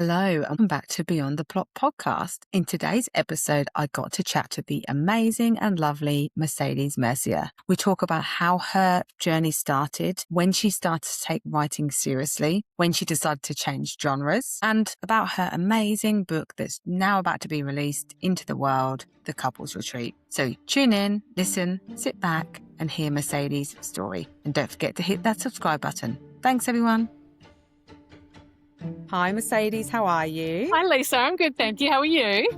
Hello, and welcome back to Beyond the Plot podcast. In today's episode, I got to chat to the amazing and lovely Mercedes Mercier. We talk about how her journey started, when she started to take writing seriously, when she decided to change genres, and about her amazing book that's now about to be released into the world, The Couples Retreat. So tune in, listen, sit back, and hear Mercedes' story. And don't forget to hit that subscribe button. Thanks, everyone. Hi, Mercedes. How are you? Hi, Lisa. I'm good, thank you. How are you?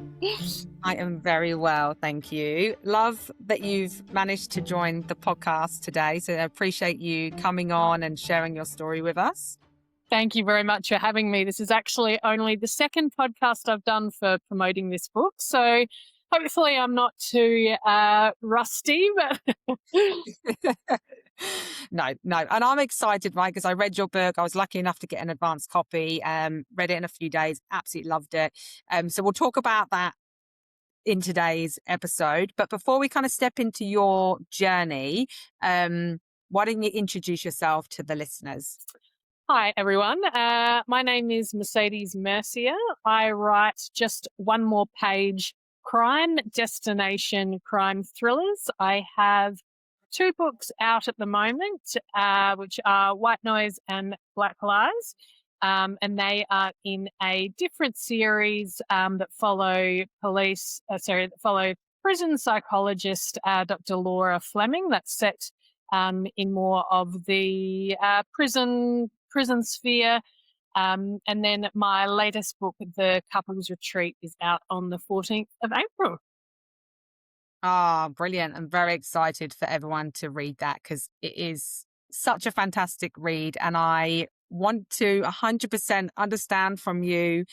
I am very well, thank you. Love that you've managed to join the podcast today. So I appreciate you coming on and sharing your story with us. Thank you very much for having me. This is actually only the second podcast I've done for promoting this book. So hopefully I'm not too rusty. But No. And I'm excited, right? Because I read your book. I was lucky enough to get an advanced copy, read it in a few days, absolutely loved it. So we'll talk about that in today's episode. But before we kind of step into your journey, why don't you introduce yourself to the listeners? Hi, everyone. My name is Mercedes Mercier. I write just one more page crime destination crime thrillers. I have 2 books out at the moment, which are White Noise and Black Lies. And they are in a different series that follow prison psychologist Dr. Laura Fleming. That's set in more of the prison sphere. And then my latest book, The Couples Retreat, is out on the 14th of April. Ah, brilliant. I'm very excited for everyone to read that because it is such a fantastic read. And I want to 100% understand from you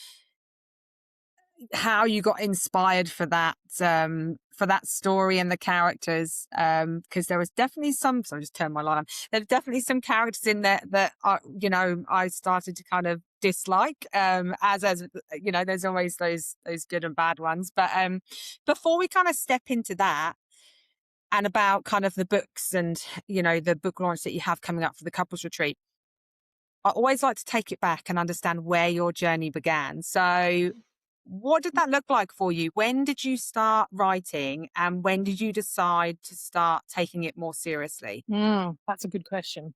how you got inspired for that story and the characters, because there was definitely some, so I just turned my light on. There's definitely some characters in there that are, I started to kind of dislike, as there's always those good and bad ones. But before we kind of step into that and about kind of the books and the book launch that you have coming up for the Couples Retreat, I always like to take it back and understand where your journey began. So what did that look like for you? When did you start writing and when did you decide to start taking it more seriously? That's a good question.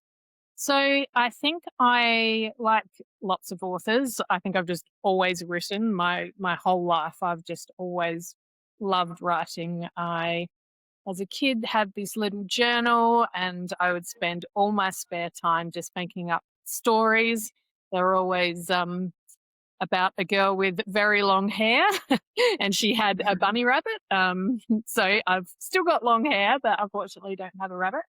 So I think I, like lots of authors, I think I've just always written my whole life. I've just always loved writing. I, as a kid, had this little journal and I would spend all my spare time just making up stories. They were always about a girl with very long hair and she had a bunny rabbit. So I've still got long hair, but unfortunately don't have a rabbit.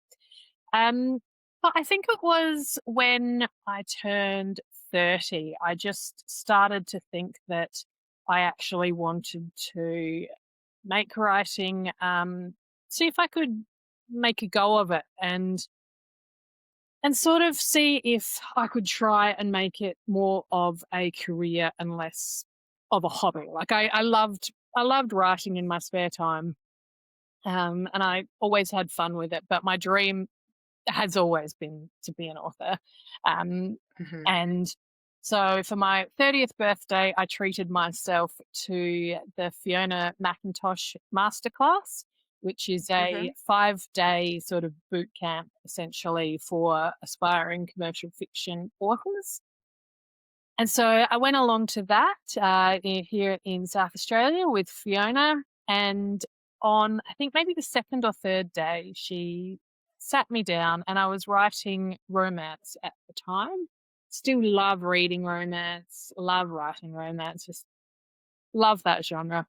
But I think it was when I turned 30, I just started to think that I actually wanted to make writing, see if I could make a go of it and sort of see if I could try and make it more of a career and less of a hobby. Like I loved writing in my spare time, and I always had fun with it. But my dream has always been to be an author, and so for my 30th birthday, I treated myself to the Fiona McIntosh masterclass, which is a 5-day sort of boot camp essentially for aspiring commercial fiction authors. And so I went along to that here in South Australia with Fiona. And on, I think maybe the 2nd or 3rd day, she sat me down and I was writing romance at the time. Still love reading romance, love writing romance, just love that genre.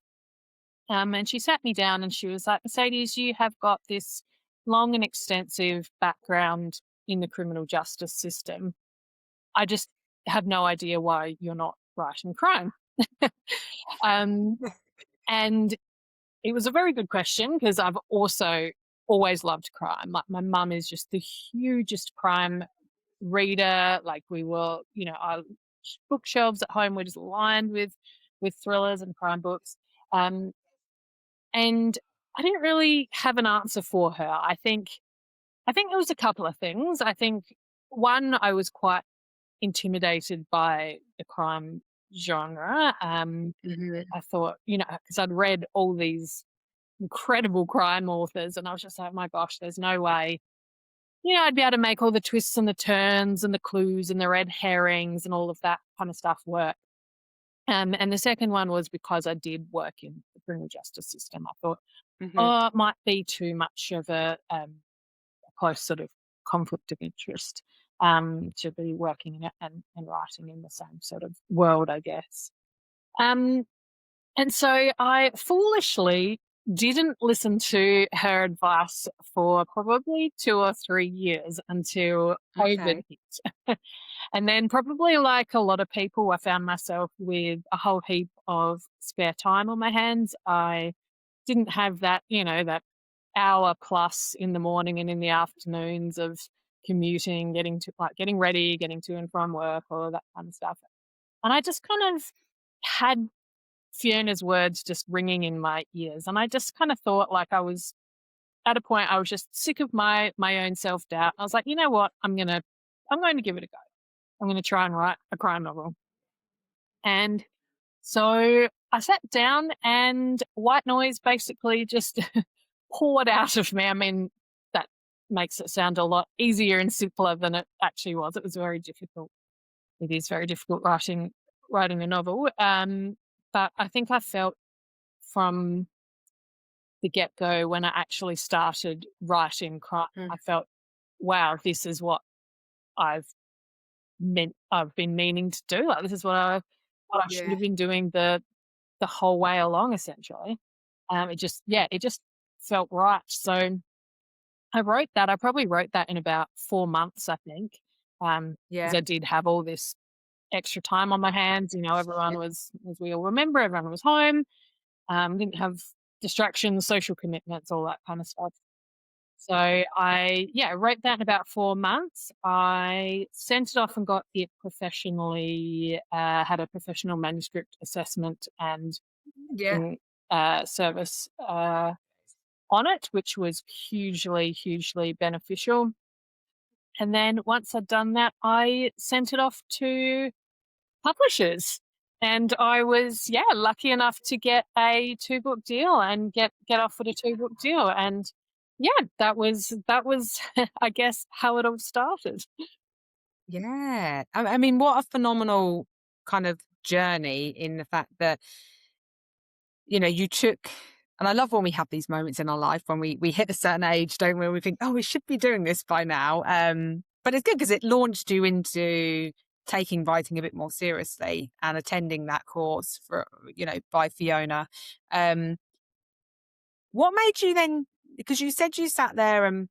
And she sat me down and she was like, Mercedes, you have got this long and extensive background in the criminal justice system. I just have no idea why you're not writing crime. And it was a very good question because I've also always loved crime. Like my mum is just the hugest crime reader. Like we were, our bookshelves at home were just lined with thrillers and crime books. And I didn't really have an answer for her. I think there was a couple of things. I think one, I was quite intimidated by the crime genre. Mhm. I thought, because I'd read all these incredible crime authors, and I was just like, my gosh, there's no way, I'd be able to make all the twists and the turns and the clues and the red herrings and all of that kind of stuff work. And the second one was because I did work in the criminal justice system. I thought, Mhm. oh, it might be too much of a close sort of conflict of interest to be working in it and writing in the same sort of world, I guess. Um, and so I foolishly didn't listen to her advice for probably 2 or 3 years until COVID Okay. hit. And then, probably like a lot of people, I found myself with a whole heap of spare time on my hands. I didn't have that, that hour plus in the morning and in the afternoons of commuting, getting ready, getting to and from work, all of that kind of stuff. And I just kind of had Fiona's words just ringing in my ears. And I just kind of thought, like, I was at a point I was just sick of my own self-doubt. I was like, you know what? I'm going to give it a go. I'm going to try and write a crime novel. And so I sat down and white noise basically just poured out of me. I mean, that makes it sound a lot easier and simpler than it actually was. It was very difficult. It is very difficult writing a novel. But I think I felt from the get go when I actually started writing crime, Mm. I felt, wow, this is what I've I've been meaning to do. Like, this is what I should Yeah. have been doing the whole way along, essentially. It just felt right. So I wrote that. I probably wrote that in about 4 months, I think, because Yeah. I did have all this extra time on my hands. Yeah. Everyone was, as we all remember, everyone was home. Didn't have distractions, social commitments, all that kind of stuff. So I wrote that in about 4 months. I sent it off and got it professionally, had a professional manuscript assessment and Yeah. service on it, which was hugely, hugely beneficial. And then once I'd done that, I sent it off to publishers. And I was, lucky enough to get a two-book deal and get offered a two-book deal. And that was I guess how it all started. Yeah. I mean, what a phenomenal kind of journey in the fact that, you took, and I love when we have these moments in our life when we hit a certain age, don't we? We think, oh, we should be doing this by now. But it's good because it launched you into taking writing a bit more seriously and attending that course by Fiona. Um, what made you then, because you said you sat there and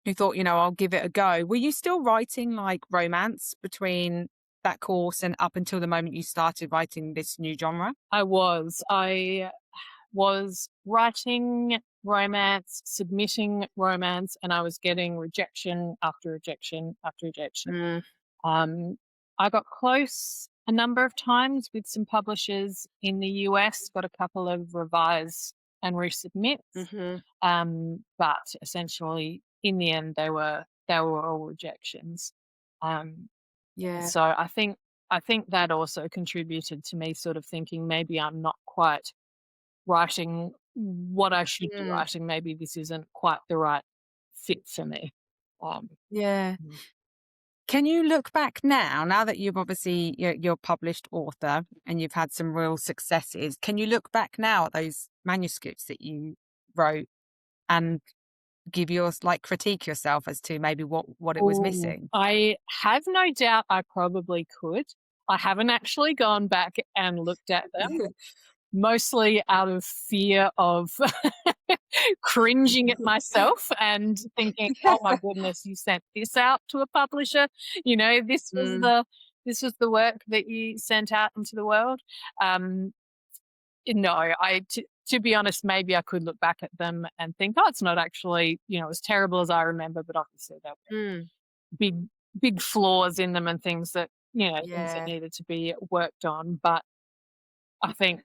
you thought, I'll give it a go. Were you still writing like romance between that course and up until the moment you started writing this new genre? I was writing romance, submitting romance, and I was getting rejection after rejection after rejection. Mm, Um, I got close a number of times with some publishers in the US, got a couple of revise and resubmits. hmm. But essentially, in the end, they were all rejections. Um, Yeah. so I think that also contributed to me sort of thinking maybe I'm not quite writing what I should be Mm, writing. Maybe this isn't quite the right fit for me. Um, yeah. mm. Can you look back now that you've obviously you're a published author and you've had some real successes? Can you look back now at those manuscripts that you wrote and give critique yourself as to maybe what it was Ooh, missing? I have no doubt I probably could. I haven't actually gone back and looked at them, mostly out of fear of cringing at myself and thinking, "Oh my goodness, you sent this out to a publisher. This was Mm, the work that you sent out into the world." Um, no, to be honest, maybe I could look back at them and think, "Oh, it's not actually, as terrible as I remember," but obviously there were mm, big big flaws in them and things that yeah. needed to be worked on. But I think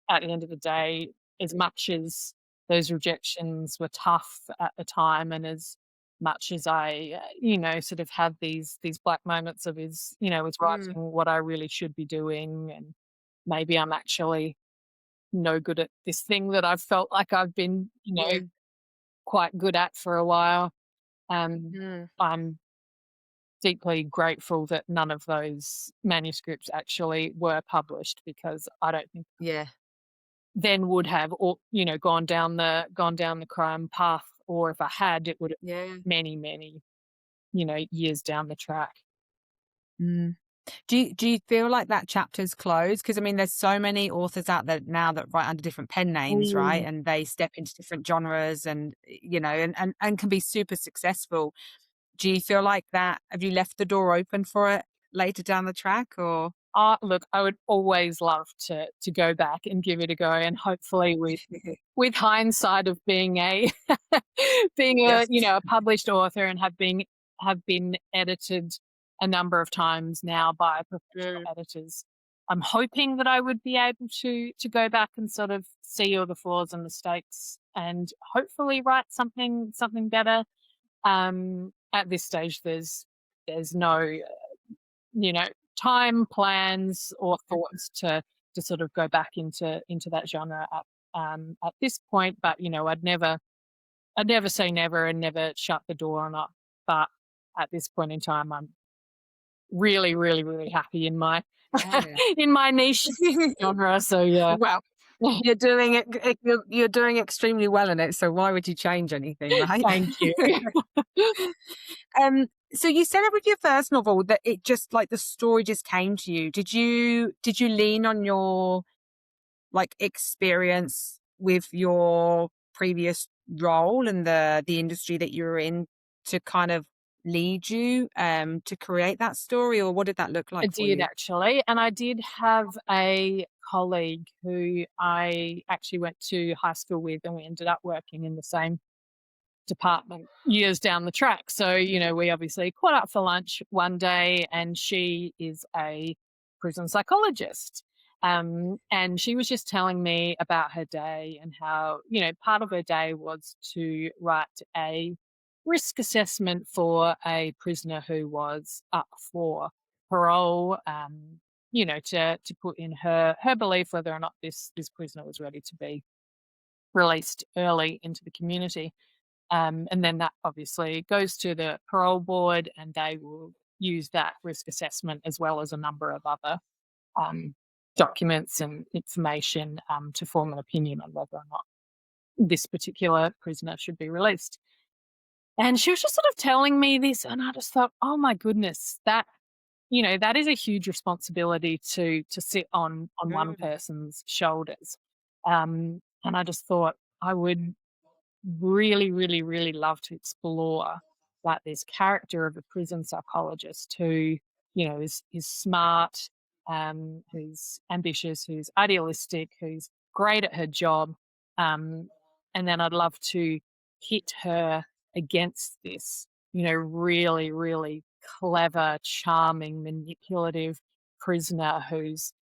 at the end of the day, as much as those rejections were tough at the time, and as much as I, sort of have these black moments of is Mm, writing what I really should be doing, and maybe I'm actually no good at this thing that I've felt like I've been, yeah. quite good at for a while. Um, Mm, I'm deeply grateful that none of those manuscripts actually were published, because I don't think yeah. then would have, or gone down the crime path, or if I had, it would have Yeah. many, many, years down the track. Mm. Do you feel like that chapter's closed? Because I mean, there's so many authors out there now that write under different pen names, right? Mm. And they step into different genres and, and can be super successful. Do you feel like that? Have you left the door open for it later down the track or? Look, I would always love to go back and give it a go, and hopefully with hindsight of being a being a Yes. a published author, and have been edited a number of times now by professional Mm, editors. I'm hoping that I would be able to go back and sort of see all the flaws and mistakes, and hopefully write something better. At this stage, there's no you know, time, plans, or mhm. thoughts to sort of go back into that genre at this point. But I'd never say never and never shut the door on it. But at this point in time, I'm really, really, really happy in my Yeah. in my niche genre. So yeah. Well, you're doing extremely well in it, so why would you change anything, right? Thank you. So you said it with your first novel that it just like the story just came to you. Did you lean on your like experience with your previous role and the industry that you were in to kind of lead you to create that story, or what did that look I like for did you? actually, and I did have a colleague who I actually went to high school with, and we ended up working in the same department years down the track. So, we obviously caught up for lunch one day, and she is a prison psychologist. And she was just telling me about her day, and how, part of her day was to write a risk assessment for a prisoner who was up for parole, to put in her belief whether or not this prisoner was ready to be released early into the community. And then that obviously goes to the parole board, and they will use that risk assessment as well as a number of other um, documents and information, to form an opinion on whether or not this particular prisoner should be released. And she was just sort of telling me this, and I just thought, oh my goodness, that is a huge responsibility to sit on one Mm, person's shoulders. And I just thought I would really, really, really love to explore like this character of a prison psychologist who, is smart, who's ambitious, who's idealistic, who's great at her job. Um, and then I'd love to hit her against this, really, really clever, charming, manipulative prisoner who's,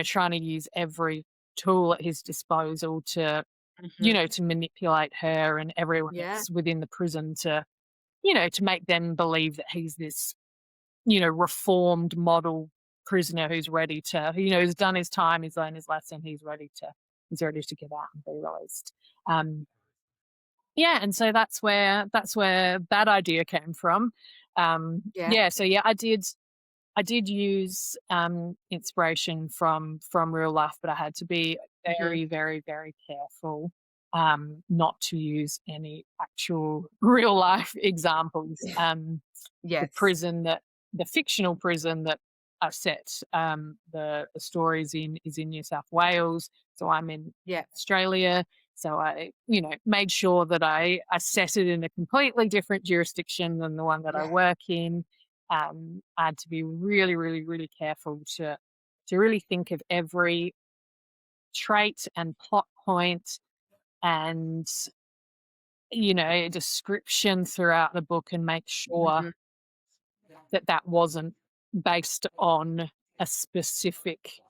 trying to use every tool at his disposal mhm. to manipulate her and everyone Yeah. else within the prison to make them believe that he's this, reformed model prisoner who's ready to, who's done his time, he's learned his lesson, he's ready to get out and be released. Um, yeah, and so that's where that idea came from. Yeah. Yeah, so yeah, I did use inspiration from real life, but I had to be Mhm. very, very, very careful not to use any actual real life examples. The Yes. prison that the fictional prison that I set the stories in is in New South Wales, so I'm in Yeah. Australia. So I, made sure that I set it in a completely different jurisdiction than the one that I Yeah. work in. I had to be really, really, really careful to really think of every trait and plot point and description throughout the book, and make sure Mhm. that that wasn't based on a specific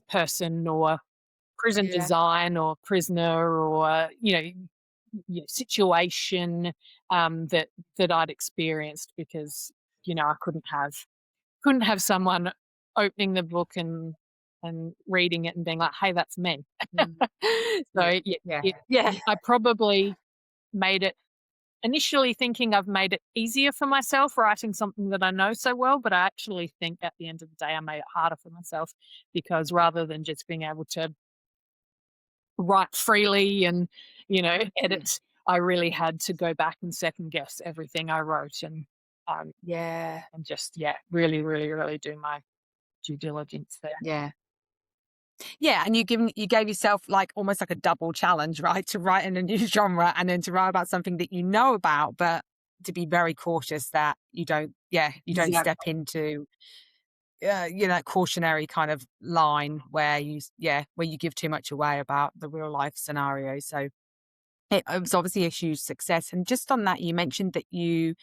person, or prison Yeah. design, or prisoner, or situation that I'd experienced, because I couldn't have someone opening the book and reading it and being like, "Hey, that's me." Mm. Yeah. So yeah, Yeah. Yeah. I probably made it initially thinking I've made it easier for myself writing something that I know so well, but I actually think at the end of the day I made it harder for myself, because rather than just being able to write freely and, Mm. edit, I really had to go back and second guess everything I wrote, um, Yeah. and just, yeah, really, really, really do my due diligence there. Yeah. Yeah, and you gave yourself like almost like a double challenge, right? To write in a new genre and then to write about something that you know about, but to be very cautious that you don't step Exactly. into that cautionary kind of line where where you give too much away about the real life scenario. So it was obviously a huge success. And just on that, you mentioned that you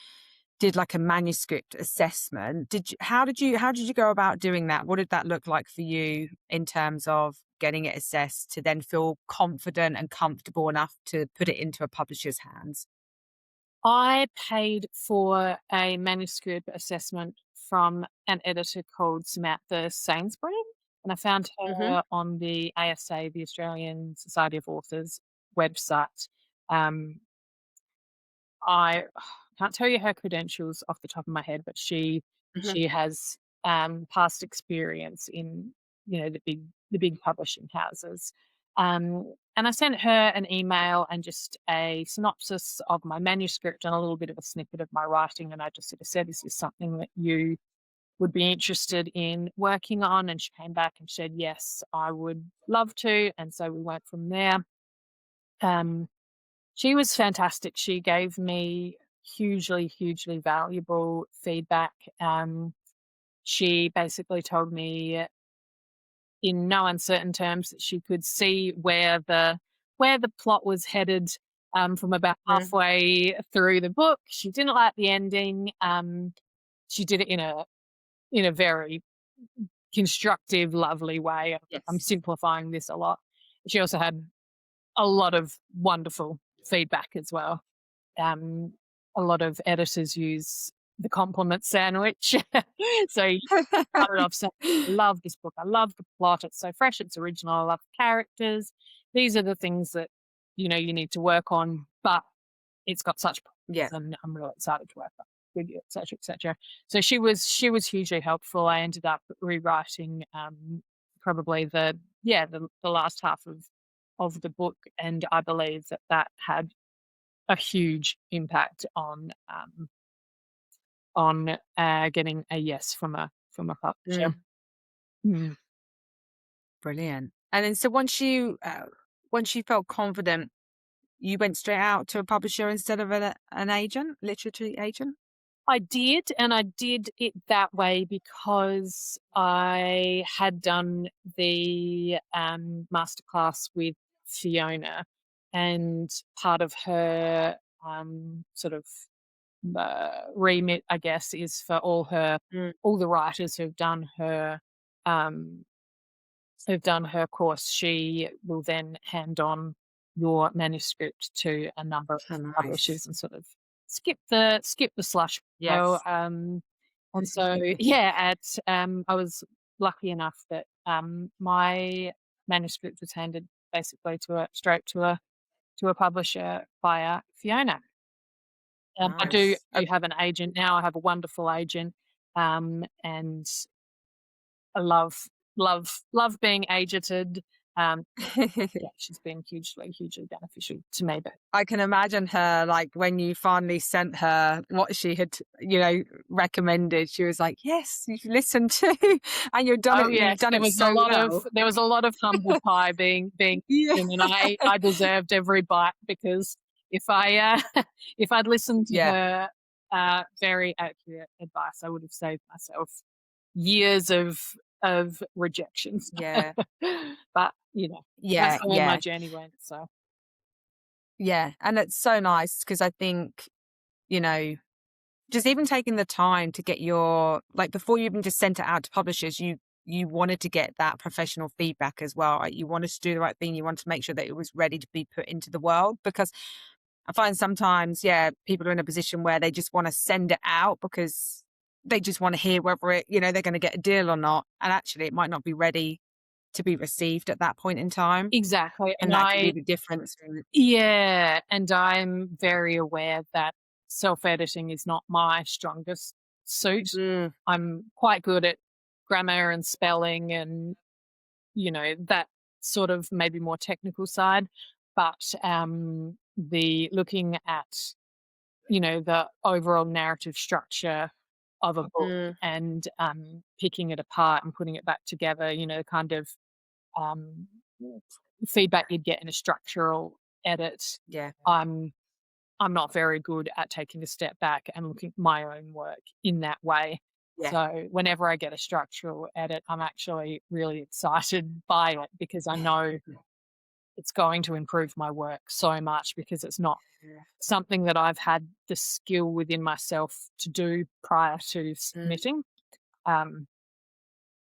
did like a manuscript assessment. How did you go about doing that? What did that look like for you in terms of getting it assessed to then feel confident and comfortable enough to put it into a publisher's hands? I paid for a manuscript assessment from an editor called Samantha Sainsbury, and I found Hmm. her on the ASA, the Australian Society of Authors website. Um, I can't tell you her credentials off the top of my head, but Hmm. she has past experience in the big publishing houses. And I sent her an email and just a synopsis of my manuscript and a little bit of a snippet of my writing, and I just sort of said, "Is this something that you would be interested in working on?" And she came back and said, "Yes, I would love to." And so we went from there. Um, she was fantastic. She gave me hugely, hugely valuable feedback. She basically told me in no uncertain terms that she could see where the plot was headed from about Hmm. halfway through the book. She didn't like the ending. She did it in a very constructive, lovely way. I'm Yes. simplifying this a lot. She also had a lot of wonderful feedback as well. Um, a lot of editors use the compliment sandwich. So you started off saying, "I love this book. I love the plot. It's so fresh. It's original. I love the characters. These are the things that you need to work on, but it's got such Yeah. promise, and I'm really excited to work on it with you, etc., etc." So she was hugely helpful. I ended up rewriting probably the last half of the book, and I believe that had a huge impact on getting a yes from a publisher. Mm. Mm. Brilliant. And then so once you felt confident, you went straight out to a publisher instead of an agent, literary agent? I did, and I did it that way because I had done the masterclass with Fiona, and part of her sort of remit, I guess, is for Mm. all the writers um, who've done her course. She will then hand on your manuscript to a number of Oh, nice. publishers and sort of skip the slush pile. Yes. And so yeah, I was lucky enough that my manuscript was handed basically straight to a publisher via Fiona. I Nice. do have an agent now. I have a wonderful agent, and I love being agented. Um, yeah, she's been hugely, hugely beneficial to me. But I can imagine her, like, when you finally sent her what she had, recommended, she was like, "Yes, you've listened to and oh you've yes, done it so well." there was a lot of humble pie being Yeah. eaten, and I deserved every bite, because if if I'd listened to Yeah. her very accurate advice, I would have saved myself years of rejections. Yeah. But that's Yeah, the way my yeah, journey went. So yeah, and it's so nice because I think, you know, just even taking the time to get your like, before you even just sent it out to publishers, you wanted to get that professional feedback as well, right? You wanted to do the right thing, you wanted to make sure that it was ready to be put into the world because I find sometimes, yeah, people are in a position where they just want to send it out because they just want to hear whether it, they're going to get a deal or not. And actually, it might not be ready to be received at that point in time. Exactly, And and that could be the difference. yeah, and I'm very aware that self-editing is not my strongest suit. Mm, I'm quite good at grammar and spelling and, that sort of maybe more technical side, but, the looking at, the overall narrative structure of a book mm, and, picking it apart and putting it back together, kind of, um, feedback you'd get in a structural edit. yeah, I'm I'm not very good at taking a step back and looking at my own work in that way. yeah, So whenever I get a structural edit, I'm actually really excited by it because I know it's going to improve my work so much because it's not yeah. something that I've had the skill within myself to do prior to Mm, submitting. Um,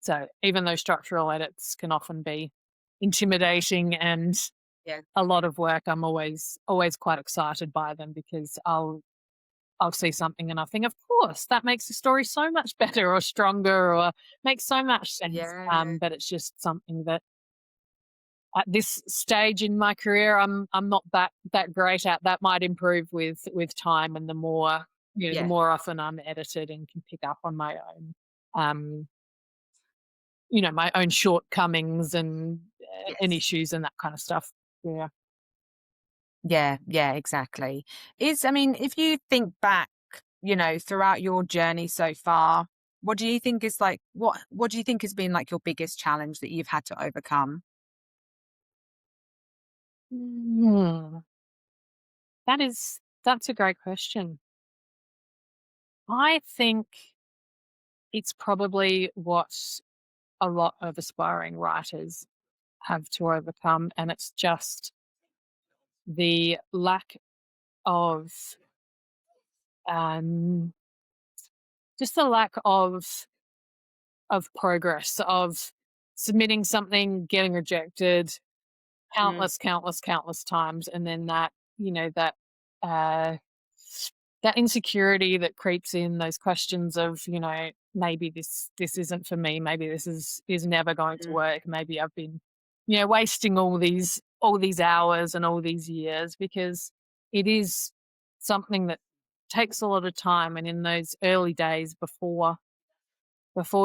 so even though structural edits can often be intimidating and yeah, a lot of work, I'm always quite excited by them because I'll see something and I think, of course, that makes the story so much better or stronger or makes so much sense. yeah, But it's just something that at this stage in my career, I'm not that great at. That might improve with time and the more the yeah, more often I'm edited and can pick up on my own, um, my own shortcomings and yes. issues and that kind of stuff. Yeah. Yeah, yeah, exactly. I mean, if you think back, throughout your journey so far, what do you think is like, what do you think has been like your biggest challenge that you've had to overcome? Hmm. That's a great question. I think it's probably what a lot of aspiring writers have to overcome, and it's the lack of um, just the lack of progress, of submitting something, getting rejected Mm, countless times, and then uh, that insecurity that creeps in, those questions of maybe this isn't for me, maybe this is never going to mm, work, maybe I've been wasting all these hours and all these years because it is something that takes a lot of time, and in those early days before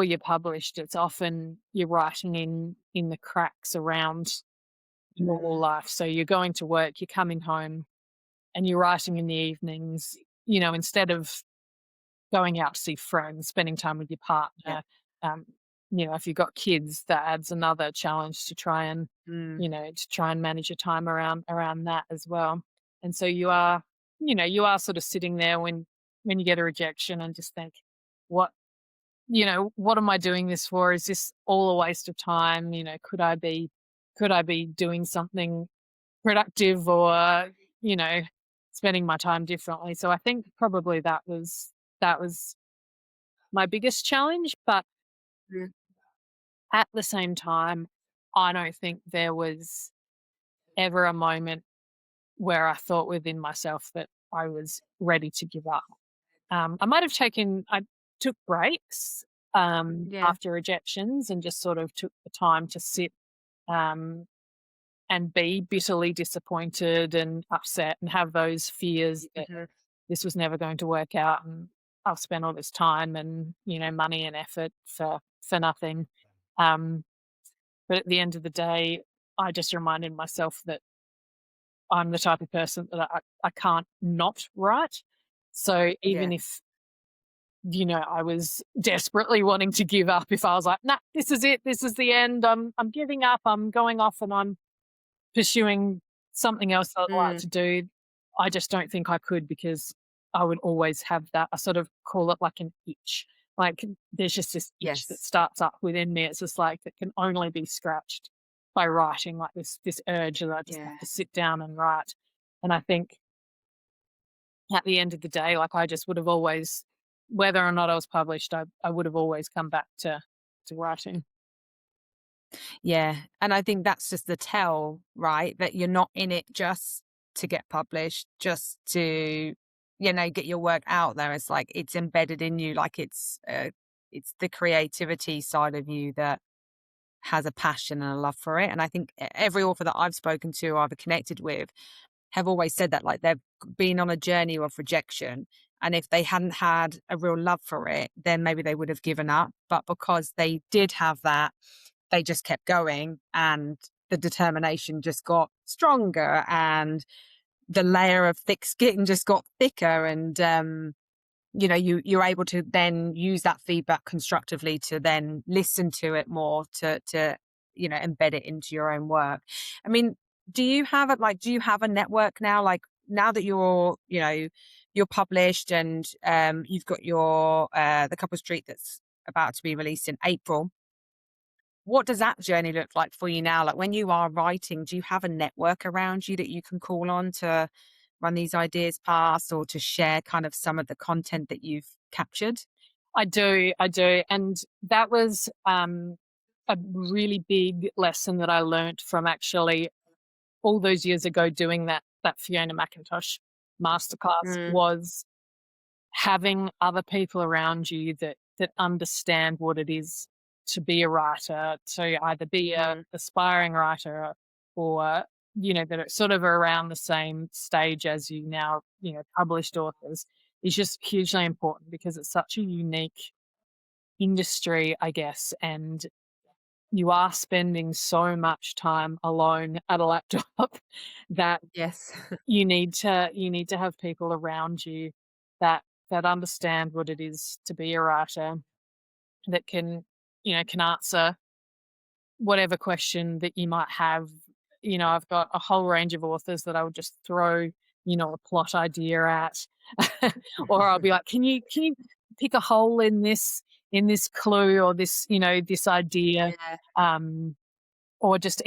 you're published, it's often you're writing in the cracks around normal mm, life. So you're going to work, you're coming home, and you're writing in the evenings, instead of going out to see friends, spending time with your yeah, partner. Um, if you've got kids, that adds another challenge to try and, mm, manage your time around that as well. And so you are sort of sitting there when you get a rejection and just think, what what am I doing this for? Is this all a waste of time? Could I be doing something productive or, you know, spending my time differently? So I think probably that was my biggest challenge, but mm, at the same time, I don't think there was ever a moment where I thought within myself that I was ready to give up. I took breaks yeah, after rejections and just sort of took the time to sit um, and be bitterly disappointed and upset and have those fears that mhm, this was never going to work out and I've spent all this time and money and effort for nothing. Um, but at the end of the day, I just reminded myself that I'm the type of person that I can't not write. So yeah, even if I was desperately wanting to give up, if I was like, nah, this is it, this is the end, I'm giving up, I'm going off and I'm pursuing something else I'd like mm, to do. I just don't think I could because I would always have that. I sort of call it like an itch. Like there's just this itch that yes, starts up within me. It's just like that can only be scratched by writing, like this urge that I just have yeah, to sit down and write. And I think at the end of the day, like I just would have always, whether or not I was published, I would have always come back to writing. yeah. And I think that's just the tell, right? That you're not in it just to get published, just to, get your work out there. It's like it's embedded in you, like it's the creativity side of you that has a passion and a love for it. And I think every author that I've spoken to or I've connected with have always said that, like, they've been on a journey of rejection. And if they hadn't had a real love for it, then maybe they would have given up. But because they did have that, they just kept going, and the determination just got stronger, and the layer of thick skin just got thicker. And you're able to then use that feedback constructively to then listen to it more, to embed it into your own work. I mean, do you have a network now, like, now that you're published, and you've got your the Couple Street that's about to be released in April? What does that journey look like for you now? Like, when you are writing, do you have a network around you that you can call on to run these ideas past, or to share kind of some of the content that you've captured? I do, I do. And that was a really big lesson that I learned from actually all those years ago doing that Fiona McIntosh masterclass, Mm, was having other people around you that understand what it is to be a writer, to either be a mm, aspiring writer, or that are sort of around the same stage as you now, published authors, is just hugely important, because it's such a unique industry, I guess, and you are spending so much time alone at a laptop that yes. you need to have people around you that understand what it is to be a writer, that can answer whatever question that you might have. I've got a whole range of authors that I would just throw, a plot idea at, or I'll be like, can you pick a hole in this clue, or this idea, Yeah. um, or just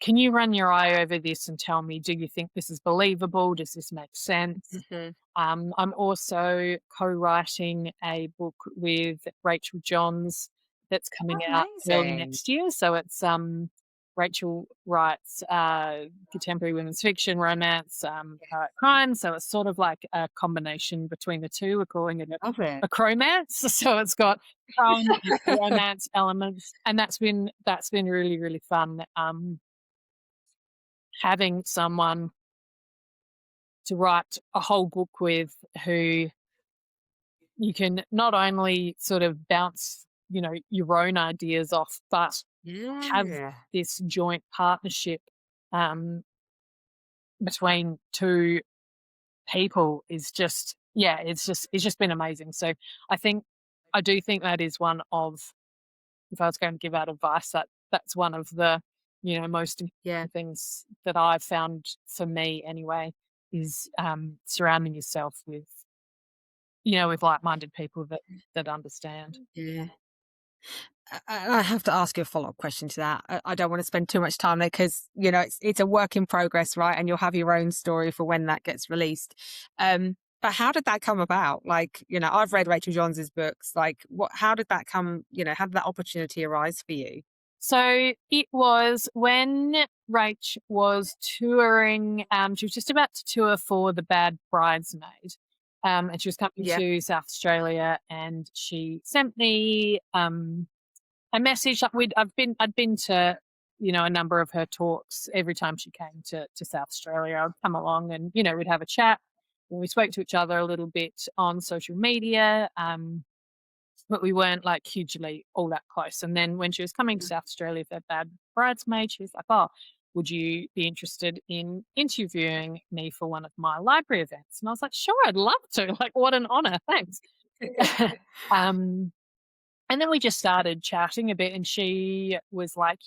can you run your eye over this and tell me, do you think this is believable? Does this make sense? Mhm. I'm also co-writing a book with Rachel Johns that's coming out early Amazing. next year. So it's Rachel writes contemporary women's fiction, romance, crime. So it's sort of like a combination between the two. We're calling it Love it. a cromance. So it's got crime and romance elements, and that's been really really fun. Having someone to write a whole book with, who you can not only sort of bounce, your own ideas off, but have Yeah. this joint partnership um, between two people, is just, yeah, it's just been amazing. So I do think that is one of, if I was going to give out advice, that's one of the most Yeah. important things that I've found, for me anyway, is surrounding yourself with like-minded people that understand. Yeah. I have to ask you a follow-up question to that. I don't want to spend too much time there, because it's a work in progress, right? And you'll have your own story for when that gets released. But how did that come about? Like, I've read Rachel Johns's books. Like, how did that come? How did that opportunity arise for you? So it was when Rach was touring. She was just about to tour for The Bad Bridesmaid, and she was coming Yeah. to South Australia, and she sent me a message. Like, I'd been to a number of her talks. Every time she came to South Australia, I'd come along, and we'd have a chat. And we spoke to each other a little bit on social media, but we weren't like hugely all that close. And then when she was coming to South Australia for Bad Bridesmaid, she was like, "Oh, would you be interested in interviewing me for one of my library events?" And I was like, "Sure, I'd love to. Like, what an honor. Thanks." um, and then we just started chatting a bit, and she was like,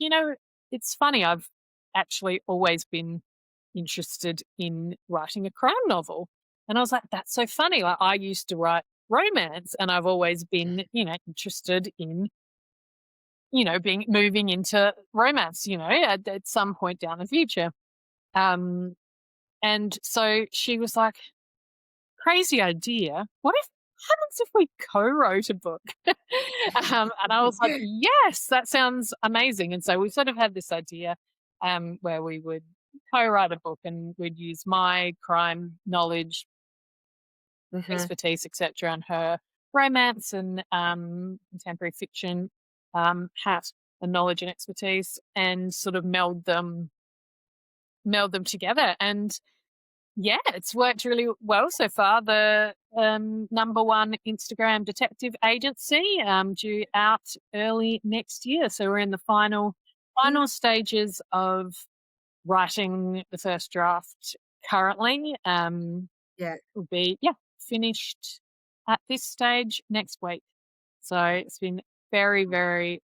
it's funny, I've actually always been interested in writing a crime novel. And I was like, that's so funny. Like, I used to write romance, and I've always been, interested in, being moving into romance, at some point down the future. Um, and so she was like, crazy idea. What if happens if we co-wrote a book? And I was like, yes, that sounds amazing. And so we sort of had this idea where we would, co-write a book, and we'd use my crime knowledge, Hmm. expertise, etc., and her romance and contemporary fiction hat and knowledge and expertise, and sort of meld them together. And yeah, it's worked really well so far. The number one Instagram detective agency, due out early next year. So we're in the final stages of writing the first draft currently. Yeah. Will be, yeah, finished at this stage next week. So it's been very, very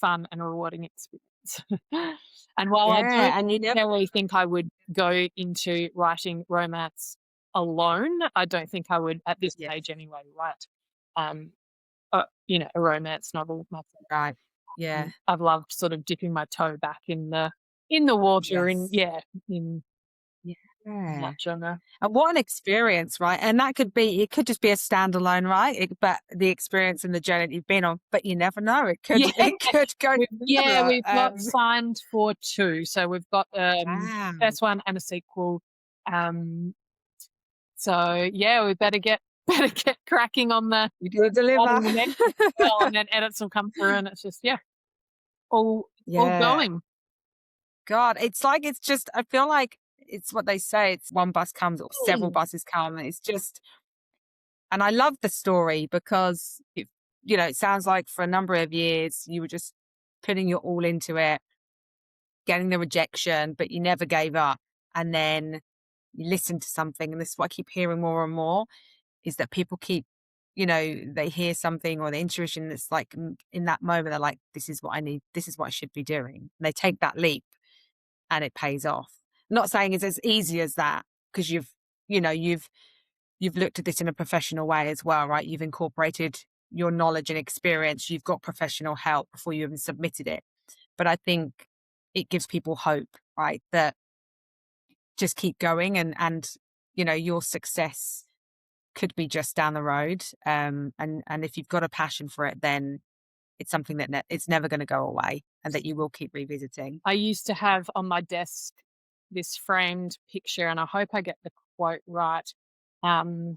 fun and rewarding experience. And while I don't Yeah. And you never, necessarily think I would go into writing romance alone, I don't think I would at this yes. stage anyway write, um, a romance novel myself. Right. Yeah. I've loved sort of dipping my toe back in the water in, Yes. yeah, in Yeah. that genre. And what an experience, right? And that could be, it could just be a standalone, right? But the experience and the journey that you've been on, but you never know. It could, Yeah. it could go together. We've got signed for 2. So we've got, Wow. first one and a sequel. Um, so yeah, we better get better get cracking on the You do deliver. writing the next one as well, and then edits will come through, and it's just, yeah, all Yeah. going. God, it's like, it's just, I feel like it's what they say. It's one bus comes or several Mm. buses come. And it's just, and I love the story because it sounds like for a number of years you were just putting your all into it, getting the rejection, but you never gave up. And then you listen to something, and this is what I keep hearing more and more, is that people keep, they hear something or the intuition that's like, in that moment, they're like, this is what I need, this is what I should be doing. And they take that leap and it pays off. I'm not saying it's as easy as that, because you've looked at this in a professional way as well, right? You've incorporated your knowledge and experience. You've got professional help before you even submitted it. But I think it gives people hope, right? That just keep going, and your success could be just down the road. And if you've got a passion for it, then it's something that it's never going to go away, and that you will keep revisiting. I used to have on my desk this framed picture, and I hope I get the quote right. Um,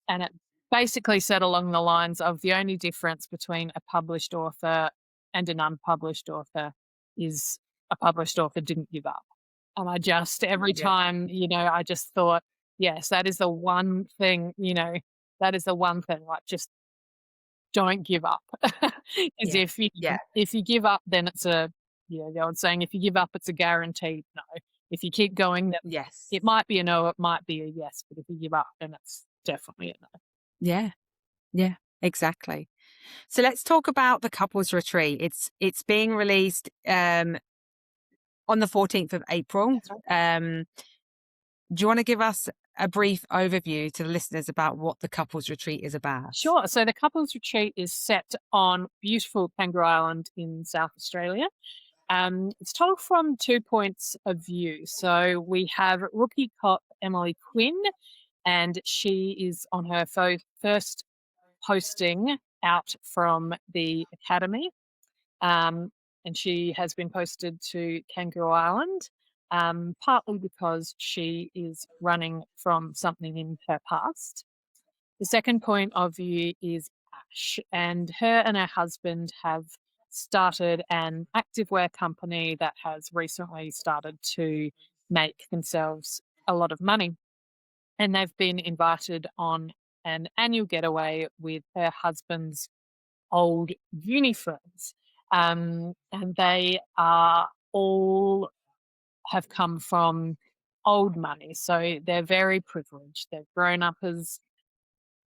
and it basically said along the lines of, the only difference between a published author and an unpublished author is a published author didn't give up. And I just, every Yeah. time, I just thought, yes, that is the one thing, that is the one thing, like, just don't give up. Because Yeah. if you Yeah. if you give up, then it's the old saying, if you give up, it's a guaranteed no. If you keep going, then Yes. it might be a no, it might be a yes, but if you give up, then it's definitely a no. Yeah. Yeah. Exactly. So let's talk about the couples retreat. It's being released on the 14th of April. That's right. Do you want to give us a brief overview to the listeners about what the couples retreat is about? Sure. So the couples retreat is set on beautiful Kangaroo Island in South Australia. It's told from 2 points of view. So we have rookie cop Emily Quinn, and she is on her first posting out from the academy. And she has been posted to Kangaroo Island, partly because she is running from something in her past. The second point of view is Ash, and her husband have started an activewear company that has recently started to make themselves a lot of money. And they've been invited on an annual getaway with her husband's old uni friends. And they are all have come from old money. So they're very privileged. They've grown up as,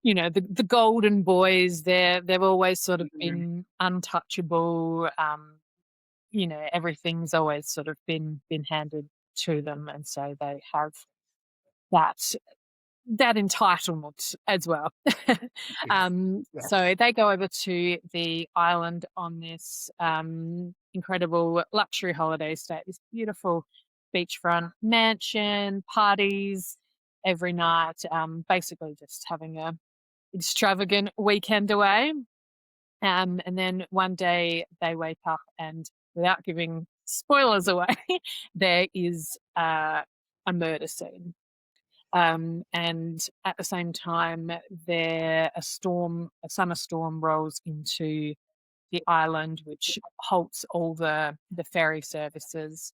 the golden boys. They've always sort of Mhm. been untouchable. Everything's always sort of been handed to them. And so they have that that entitlement as well. Yes. Yes. So they go over to the island on this incredible luxury holiday stay at this beautiful beachfront mansion, parties every night, basically just having a extravagant weekend away. And then one day they wake up and, without giving spoilers away, there is a murder scene. And at the same time, a summer storm rolls into the island, which halts all the ferry services,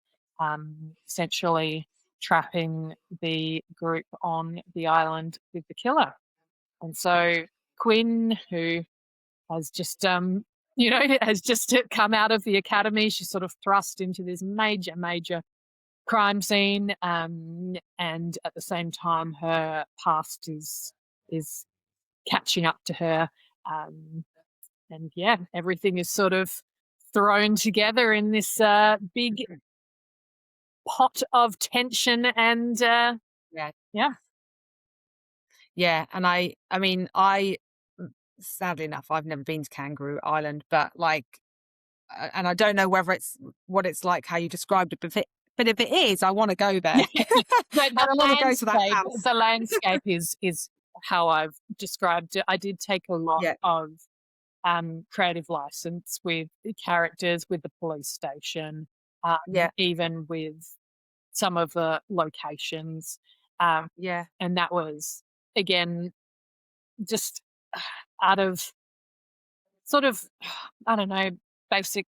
essentially trapping the group on the island with the killer. And so Quinn, who has just has just come out of the academy, she's sort of thrust into this major crime scene, and at the same time, her past is catching up to her, and yeah, everything is sort of thrown together in this big pot of tension, and Yeah. yeah, Yeah, and I mean, sadly enough, I've never been to Kangaroo Island, but, like, and I don't know whether it's what it's like how you described it, but if it is, I wanna go there. yeah. And I wanna go to that house. The landscape is how I've described it. I did take a lot Yeah, of creative license with the characters, with the police station, yeah, even with some of the locations. Um, yeah, and that was, again, just out of sort of, I don't know, basic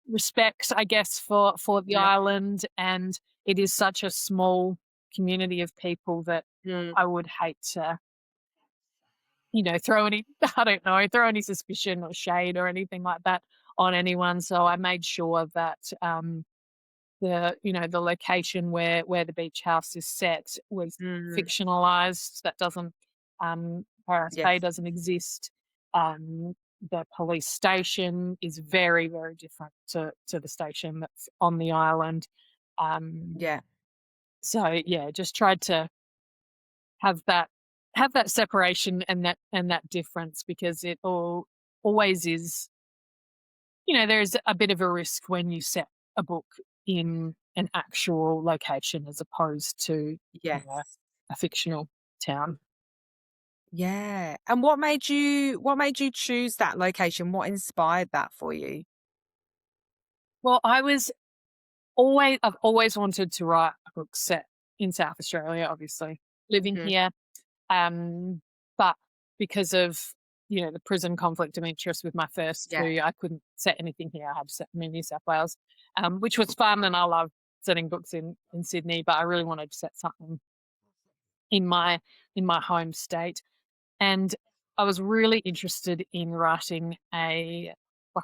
respect, I guess, for the yeah. island. And it is such a small community of people that Mm, I would hate to, throw any, I don't know, throw any suspicion or shade or anything like that on anyone. So I made sure that the location where the beach house is set was mm, fictionalized. That doesn't Paris Bay yes, doesn't exist. Um, the police station is very, very different to the station that's on the island. Um, yeah, so yeah, just tried to have that have that separation and that difference, because it always is, there's a bit of a risk when you set a book in an actual location as opposed to, yes. a fictional town. Yeah, and what made you choose that location? What inspired that for you? Well, I've always wanted to write a book set in South Australia, obviously, living Mhm, here. Um, but because of, the prison conflict of interest with my first yeah, two, I couldn't set anything here. I had to set them in New South Wales, which was fun, and I love setting books in Sydney, but I really wanted to set something in my home state. And I was really interested in writing a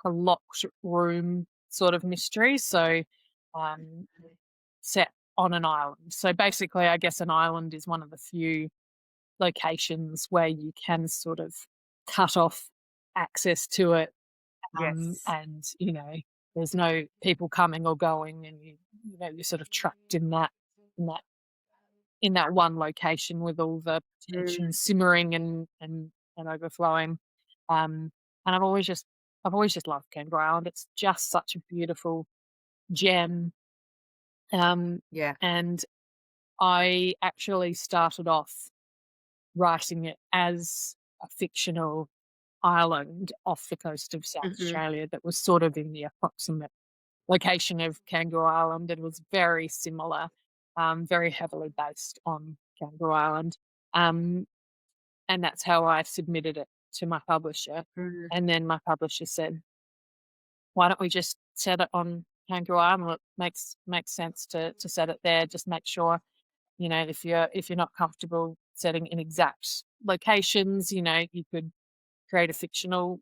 locked room sort of mystery. So um, set on an island. So basically, I guess an island is one of the few locations where you can sort of cut off access to it, yes, and there's no people coming or going, and you're sort of trapped in that in that one location with all the tension mm, simmering and overflowing. Um, and I've always just loved Kangaroo Island. It's just such a beautiful gem. Um, yeah, and I actually started off writing it as a fictional island off the coast of South mhm, Australia that was sort of in the approximate location of Kangaroo Island. It was very similar, very heavily based on Kangaroo Island. Um, and that's how I submitted it to my publisher. mm, And then my publisher said, "Why don't we just set it on Kangaroo Island? It makes sense to set it there. Just make sure, if you're not comfortable setting in exact locations, you could create a fictional,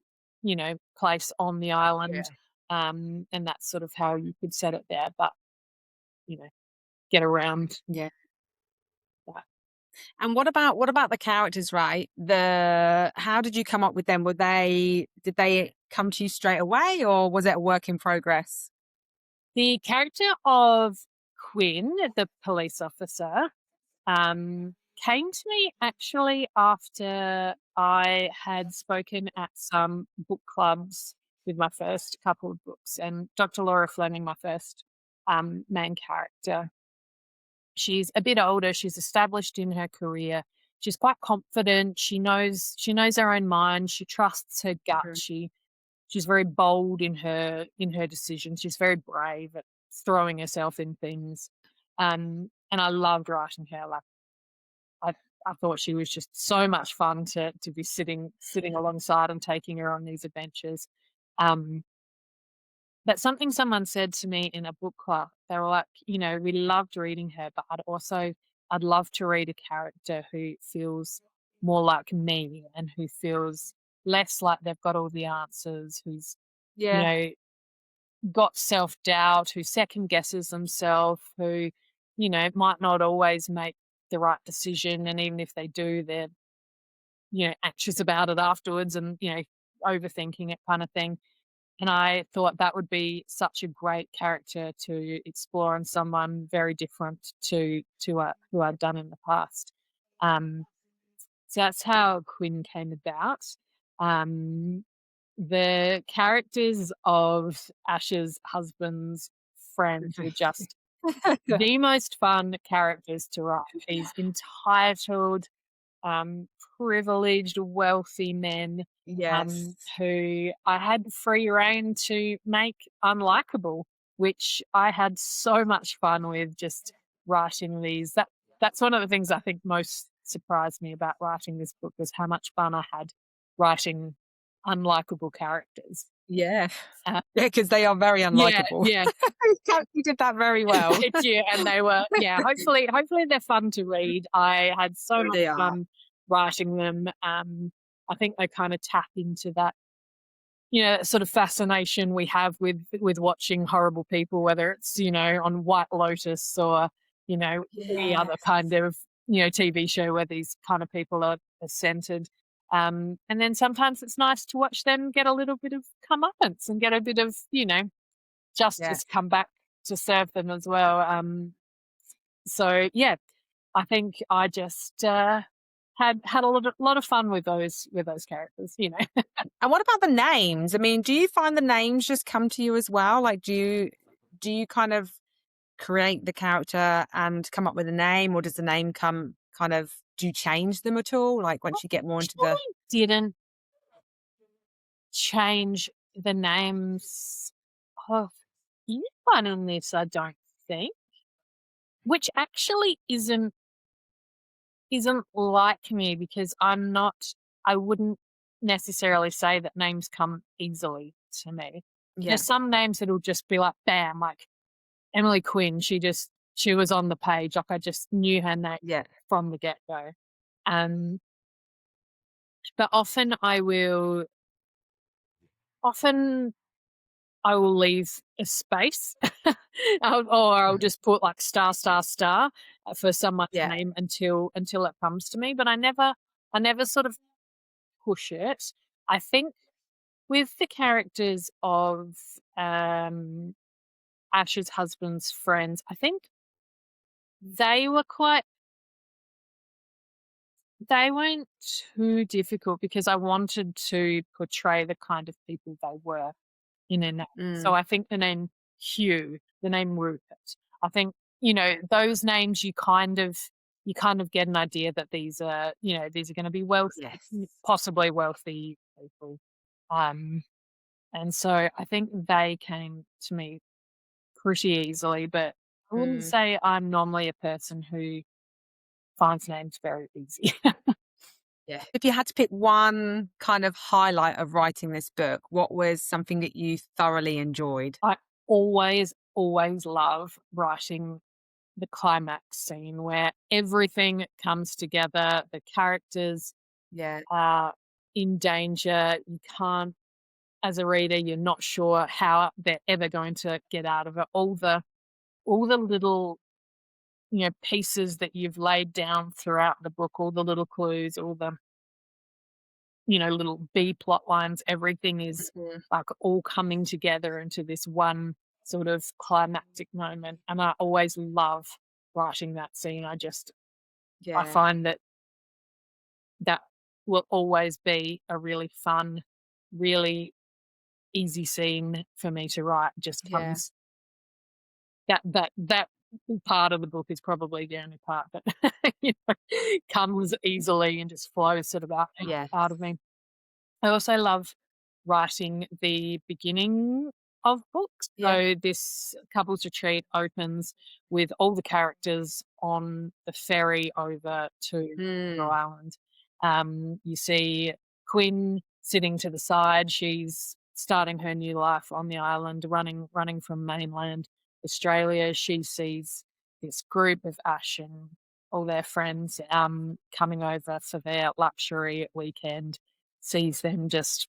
place on the yeah, island, and that's sort of how you could set it there, but, you know, get around yeah. that." And what about the characters, right? How did you come up with them? Did they come to you straight away, or was it a work in progress? The character of Quinn, the police officer, came to me actually after I had spoken at some book clubs with my first couple of books, and Dr. Laura Fleming, my first main character. She's a bit older. She's established in her career. She's quite confident. She knows her own mind. She trusts her gut. Mhm, she's very bold in her decisions. She's very brave at throwing herself in things. And I loved writing her. Like I I thought she was just so much fun to be sitting alongside and taking her on these adventures. Um, but something someone said to me in a book club, they were like, we loved reading her, but I'd love to read a character who feels more like me and who feels less like they've got all the answers, who's, you Yeah. know, got self-doubt, who second guesses themselves, who, might not always make the right decision. And even if they do, they're, anxious about it afterwards and, overthinking it kind of thing. And I thought that would be such a great character to explore in someone very different to who I'd done in the past. Um, so that's how Quinn came about. Um, the characters of Ash's husband's friends were just the most fun characters to write. These entitled, um, privileged, wealthy men, Yes. who I had free reign to make unlikable, which I had so much fun with just writing these. That's one of the things I think most surprised me about writing this book was how much fun I had writing unlikable characters. Yeah. Uh, Yeah, because they are very yeah, unlikable. yeah. You did that very well. Thank you, and they were hopefully they're fun to read. I had so much They are. fun writing them. I think they kind of tap into that, sort of fascination we have with watching horrible people, whether it's, on White Lotus or, any other Yes. kind of, TV show where these kind of people are centered. And then sometimes it's nice to watch them get a little bit of comeuppance and get a bit of, Yeah. justice come back to serve them as well. So yeah, I think I just had a lot of fun with those characters. And what about the names? I mean, do you find the names just come to you as well? Like, do you kind of create the character and come up with a name, or does the name come kind of do you change them at all? Like once you get more into the Actually didn't change the names of anyone in this, I don't think, which actually isn't like me because I wouldn't necessarily say that names come easily to me. yeah, There's some names that'll just be like, bam, like Emily Quinn, she was on the page, like I just knew her name yeah, from the get-go. Um, but often I will leave a space, or I'll just put like star, star, star for someone's yeah, name until it comes to me. But I never sort of push it. I think with the characters of um, Ash's husband's friends, I think they were quite they weren't too difficult because I wanted to portray the kind of people they were in a name. So mm, I think the name Hugh, the name Rupert, I think, those names you kind of get an idea that these are going to be wealthy, yes, possibly wealthy people. Um, and so I think they came to me pretty easily, but I wouldn't mm. say I'm normally a person who finds names very easy. Yeah. If you had to pick one kind of highlight of writing this book, what was something that you thoroughly enjoyed? I always love writing the climax scene where everything comes together, the characters Yeah, are in danger. You can't, as a reader, you're not sure how they're ever going to get out of it. All the little, pieces that you've laid down throughout the book, all the little clues, all the, little B plot lines, everything is mhm, like all coming together into this one sort of climactic moment. And I always love writing that scene. I yeah, find that will always be a really fun, really easy scene for me to write. Just yeah, comes that part of the book is probably the only part that comes easily and just flows sort of out yes, of me. I also love writing the beginning of books. Yeah. So this couples retreat opens with all the characters on the ferry over to Euro Mm. Island. You see Quinn sitting to the side. She's starting her new life on the island, running from mainland Australia. She sees this group of Ash and all their friends coming over for their luxury weekend, sees them just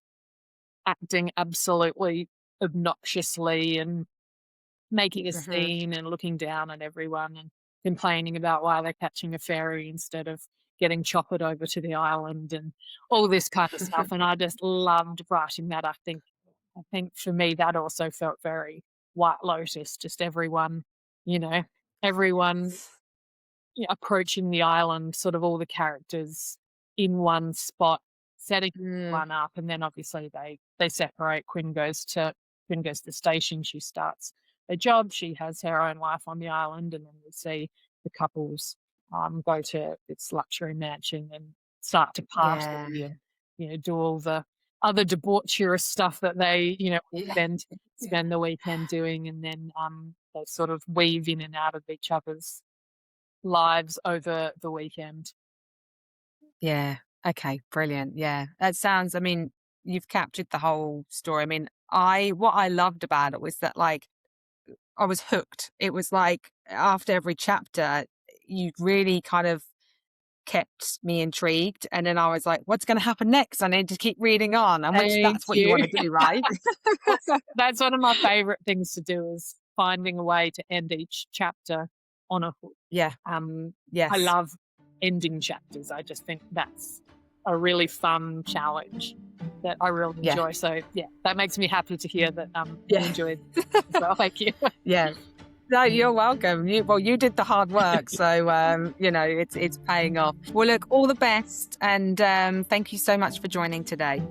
acting absolutely obnoxiously and making a Mhm. scene and looking down at everyone and complaining about why they're catching a ferry instead of getting choppered over to the island and all this kind of stuff. And I just loved writing that. I think for me that also felt very White Lotus, just everyone, you know, everyone approaching the island, sort of all the characters in one spot, setting Mm. one up, and then obviously they separate. Quinn goes to the station. She starts a job. She has her own life on the island, and then we see the couples go to this luxury mansion and start to Yeah. party and do all the other debaucherous stuff that they Yeah. spend the weekend doing, and then they sort of weave in and out of each other's lives over the weekend. Yeah. Okay, brilliant. Yeah. That sounds, I mean, you've captured the whole story. I mean, what I loved about it was that, like, I was hooked. It was like after every chapter, you really kind of kept me intrigued. And then I was like, what's going to happen next? I need to keep reading on. And which Thank that's what you you. want to do, right? That's one of my favorite things to do is finding a way to end each chapter on a hook. Yeah. Um, I Yes. love ending chapters. I just think that's a really fun challenge that I really Yeah. enjoy. So yeah, that makes me happy to hear that you Yeah. enjoyed it as well. Thank you. Yeah. No, you're welcome. You did the hard work, so it's paying off. Well, look, all the best, and thank you so much for joining today.